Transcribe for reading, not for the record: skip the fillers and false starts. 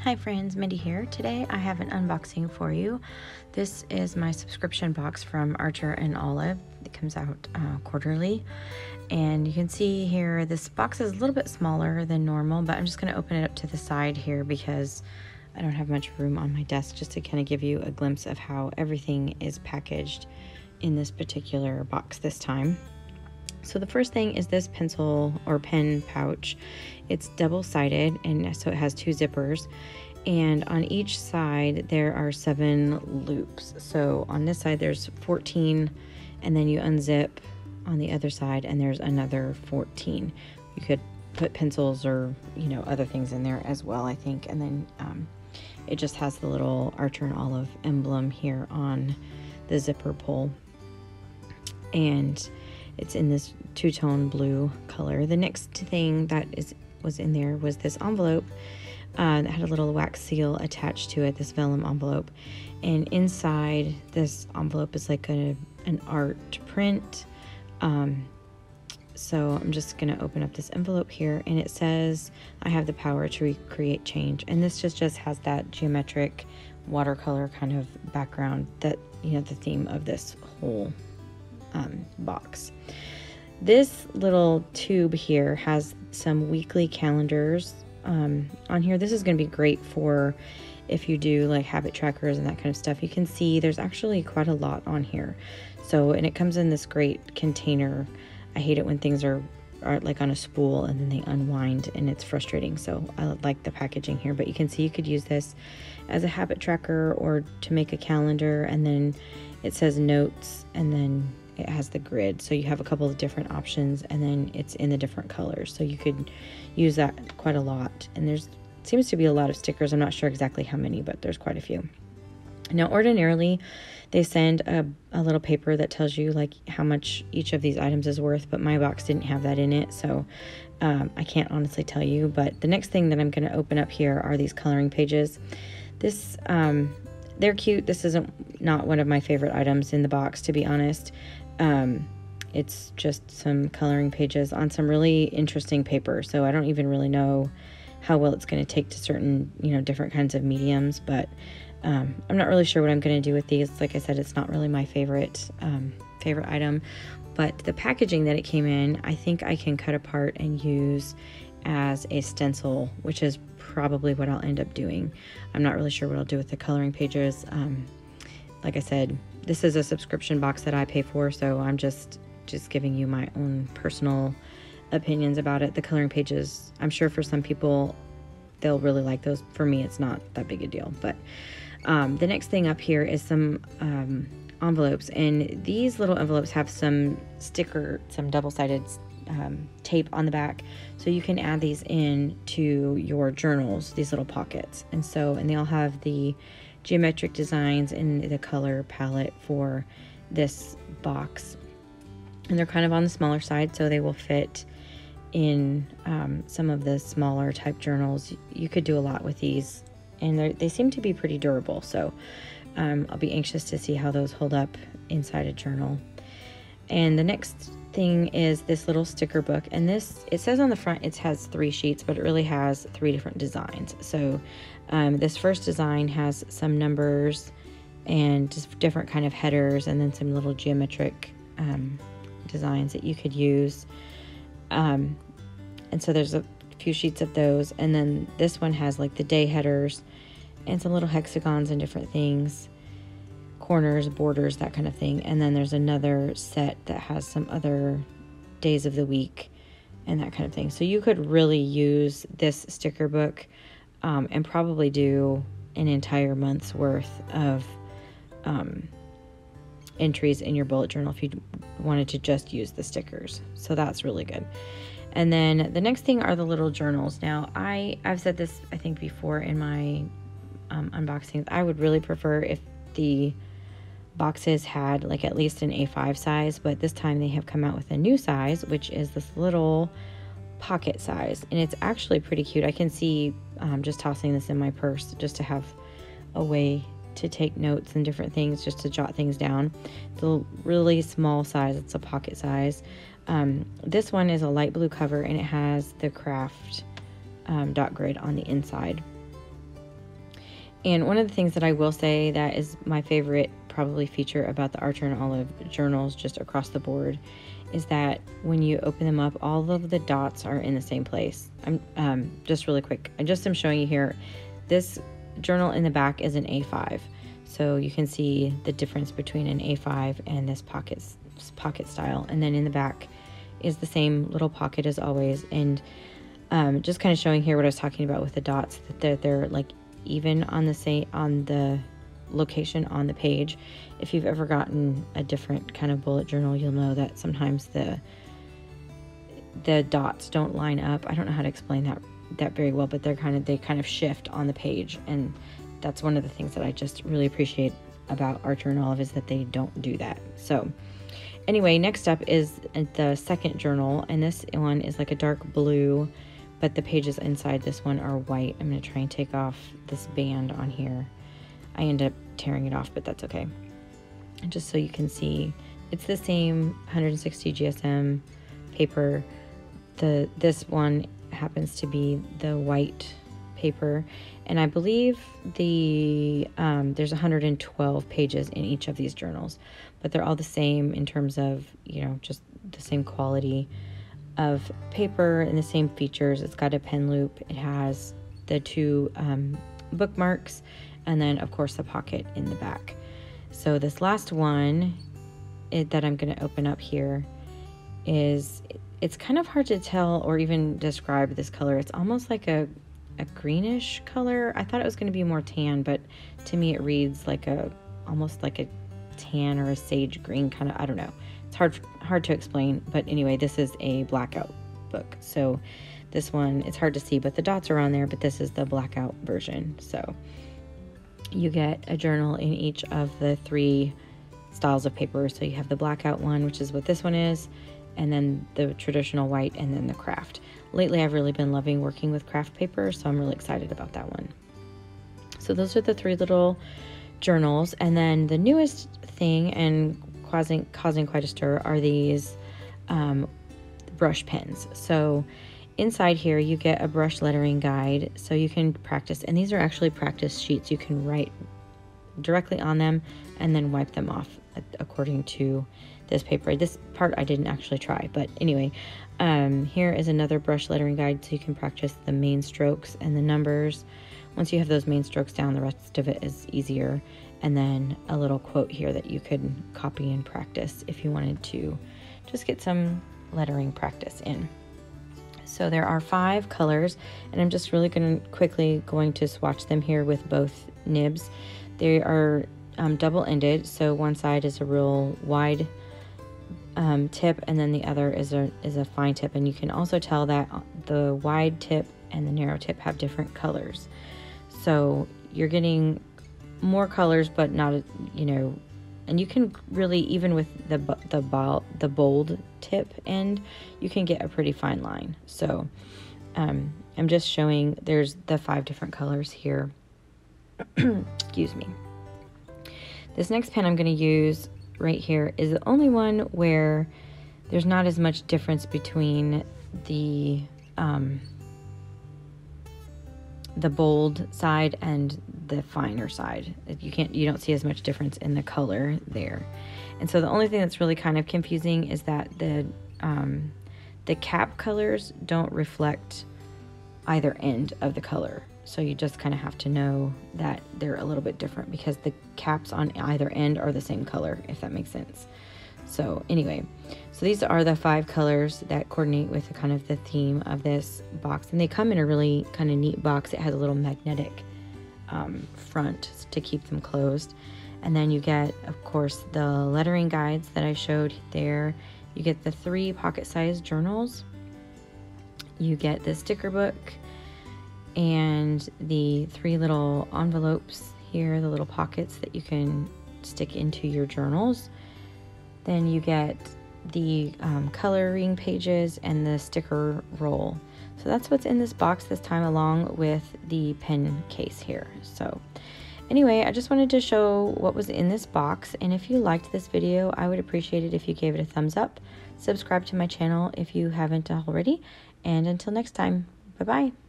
Hi friends, Mindy here. Today I have an unboxing for you. This is my subscription box from Archer and Olive. It comes out quarterly. And you can see here, this box is a little bit smaller than normal, but I'm just going to open it up to the side here because I don't have much room on my desk, just to kind of give you a glimpse of how everything is packaged in this particular box this time. So the first thing is this pencil or pen pouch. It's double-sided, and so it has two zippers, and on each side there are 7 loops. So on this side there's 14, and then you unzip on the other side and there's another 14. You could put pencils or other things in there as well, I think. And then it just has the little Archer and Olive emblem here on the zipper pull, and it's in this two-tone blue color. The next thing that was in there was this envelope that had a little wax seal attached to it, this vellum envelope. And inside this envelope is like an art print. So I'm just going to open up this envelope here, and it says, "I have the power to recreate change." And this just has that geometric watercolor kind of background that, the theme of this whole box. This little tube here has some weekly calendars on here. This is going to be great for if you do like habit trackers and that kind of stuff. You can see there's actually quite a lot on here. So, and it comes in this great container. I hate it when things are like on a spool and then they unwind, and it's frustrating. So I like the packaging here, but you can see you could use this as a habit tracker or to make a calendar. And then it says notes, and then it has the grid, so you have a couple of different options, and then it's in the different colors, so you could use that quite a lot. And there's seems to be a lot of stickers. I'm not sure exactly how many, but there's quite a few. Now ordinarily they send a little paper that tells you like how much each of these items is worth, but my box didn't have that in it, so I can't honestly tell you. But the next thing that I'm going to open up here are these coloring pages. This they're cute. This isn't not one of my favorite items in the box, to be honest. It's just some coloring pages on some really interesting paper, so I don't even really know how well it's going to take to certain different kinds of mediums, but I'm not really sure what I'm going to do with these. Like I said, it's not really my favorite item, but the packaging that it came in, I think I can cut apart and use as a stencil, which is probably what I'll end up doing. I'm not really sure what I'll do with the coloring pages. Like I said, this is a subscription box that I pay for, so I'm just giving you my own personal opinions about it. The coloring pages, I'm sure for some people they'll really like those. For me, it's not that big a deal. But the next thing up here is some envelopes, and these little envelopes have some double-sided tape on the back, so you can add these in to your journals, these little pockets. And they all have the geometric designs in the color palette for this box, and they're kind of on the smaller side, so they will fit in some of the smaller type journals. You could do a lot with these, and they seem to be pretty durable, so I'll be anxious to see how those hold up inside a journal. And the next thing is this little sticker book, and this, it says on the front it has 3 sheets, but it really has 3 different designs. So this first design has some numbers and just different kind of headers, and then some little geometric designs that you could use. And so there's a few sheets of those, and then this one has like the day headers and some little hexagons and different things, corners, borders, that kind of thing. And then there's another set that has some other days of the week and that kind of thing. So you could really use this sticker book and probably do an entire month's worth of entries in your bullet journal if you wanted to just use the stickers. So that's really good. And then the next thing are the little journals. Now I've said this I think before in my unboxings. I would really prefer if the boxes had like at least an A5 size, but this time they have come out with a new size, which is this little pocket size, and it's actually pretty cute. I can see just tossing this in my purse just to have a way to take notes and different things, just to jot things down. It's a really small size. It's a pocket size. This one is a light blue cover, and it has the craft dot grid on the inside. And one of the things that I will say that is my favorite probably feature about the Archer and Olive journals just across the board is that when you open them up, all of the dots are in the same place. I'm just really quick. I just am showing you here. This journal in the back is an A5. So you can see the difference between an A5 and this pocket style. And then in the back is the same little pocket as always. And just kind of showing here what I was talking about with the dots, that they're like even on the location on the page. If you've ever gotten a different kind of bullet journal, you'll know that sometimes the dots don't line up. I don't know how to explain that very well, but they kind of shift on the page, and that's one of the things that I just really appreciate about Archer and Olive is that they don't do that. So anyway, next up is the second journal, and this one is like a dark blue, but the pages inside this one are white. I'm going to try and take off this band on here. I end up tearing it off, but that's okay. And just so you can see, it's the same 160 GSM paper. This one happens to be the white paper, and I believe there's 112 pages in each of these journals, but they're all the same in terms of, you know, just the same quality of paper and the same features. It's got a pen loop, it has the two bookmarks, and then of course the pocket in the back. So this last one that I'm going to open up here it's kind of hard to tell or even describe this color. It's almost like a greenish color. I thought it was going to be more tan, but to me it reads like almost like a tan or a sage green kind of, I don't know. It's hard to explain, but anyway, this is a blackout book. So this one, it's hard to see, but the dots are on there, but this is the blackout version. So you get a journal in each of the three styles of paper. So you have the blackout one, which is what this one is, and then the traditional white, and then the craft. Lately, I've really been loving working with craft paper, so I'm really excited about that one. So those are the three little journals. And then the newest thing, and causing quite a stir, are these brush pens. So inside here you get a brush lettering guide, so you can practice, and these are actually practice sheets. You can write directly on them and then wipe them off according to this paper. This part I didn't actually try, but anyway, here is another brush lettering guide, so you can practice the main strokes and the numbers. Once you have those main strokes down, the rest of it is easier. And then a little quote here that you could copy and practice if you wanted to just get some lettering practice in. So there are 5 colors, and I'm just really quickly going to swatch them here with both nibs. They are double-ended, so one side is a real wide tip, and then the other is a fine tip. And you can also tell that the wide tip and the narrow tip have different colors. So you're getting more colors, but not, you know, and you can really, even with the bold tip end, you can get a pretty fine line. So I'm just showing, there's the 5 different colors here. Excuse me. This next pen I'm going to use right here is the only one where there's not as much difference between the bold side and the finer side. You don't see as much difference in the color there. And so the only thing that's really kind of confusing is that the cap colors don't reflect either end of the color. So you just kind of have to know that they're a little bit different, because the caps on either end are the same color, if that makes sense. So anyway, so these are the 5 colors that coordinate with kind of the theme of this box, and they come in a really kind of neat box. It has a little magnetic front to keep them closed. And then you get, of course, the lettering guides that I showed there. You get the 3 pocket-sized journals. You get the sticker book and the 3 little envelopes here, the little pockets that you can stick into your journals. Then you get the coloring pages and the sticker roll. So that's what's in this box this time, along with the pen case here. So anyway, I just wanted to show what was in this box, and if you liked this video, I would appreciate it if you gave it a thumbs up. Subscribe to my channel if you haven't already, and until next time, bye-bye.